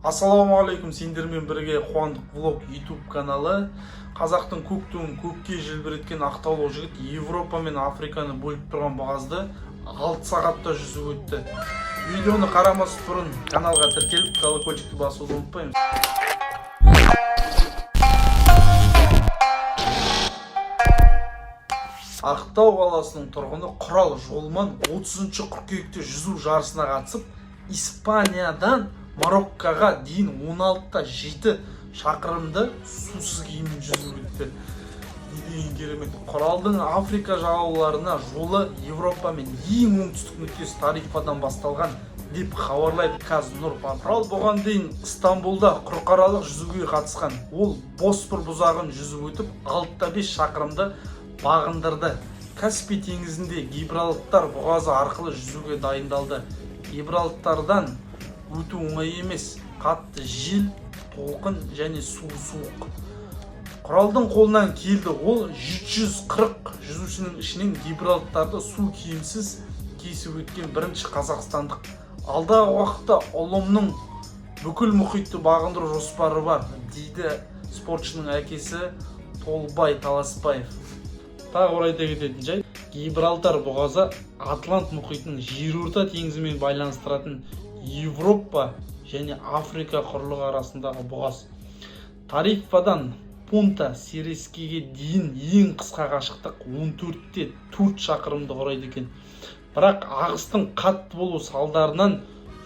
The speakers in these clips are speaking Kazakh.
Ассалаумағалейкум, сендермен бірге Қуандық влог YouTube каналы. Қазақтың көк туын көкке желбіреткен ақтаулық жігіт Европа мен Африканы бөліп тұрған бұғазды 6 сағатта жүзіп өтті. Видеоны қарамас бұрын каналға тіркеліп колокольчикті басуды ұмытпаймыз. Ақтау қаласының тұрғыны Құрал Жолман 30 қыркүйекте жүзу жарысына қатысып, Испаниядан Мароккоға дейін 16-та 7 шақырымды сусыз киіммен жүзіп өтті. Деген керемет. Құралдың Африка жағалауларына жолы Европа мен ең оңтүстік нүктесі Тарифадан басталған деп хабарлайды Қазнұр. Құрал бұған дейін Стамбулда құрқаралық жүзуге қатысқан. Ол Босфор бұзағын жүзіп өтіп 6-5 шақырымды бағындырды. Каспий теңізінде Гибралтар бұғазы арқылы жүзуге дайындалды. Гибралтардан өту оңай емес, қатты жел, толқын және су суық. Құралдың қолынан келді. Ол 740 жүзушінің ішінен Гибралтарды су киімсіз кесіп өткен бірінші қазақстандық. Алдағы уақытта ұлымның бүкіл мұхитты бағындыру жоспары бар, дейді спортшының әкесі Толбай Таласбаев. Тағы орайда кететін жай, Гибралтар бұғазы Атлант мұхитының жерорта теңізімен байланыстыратын Европа және Африка құрлығы арасындағы бұғаз. Тарифадан Пунта Серескеге дейін ең қысқа қашықтық 14-те 4 шақырымды құрайды екен. Бірақ ағыстың қатты болу салдарынан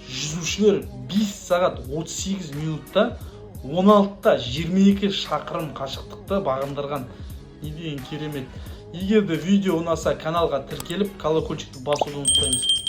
жүзушілер 5 сағат 38 минутта 16-та 22 шақырым қашықтықты бағындырған. Не деген керемет. Егер де видео ұнаса, каналға тіркеліп колокольчикті басуды ұмытпаңыз.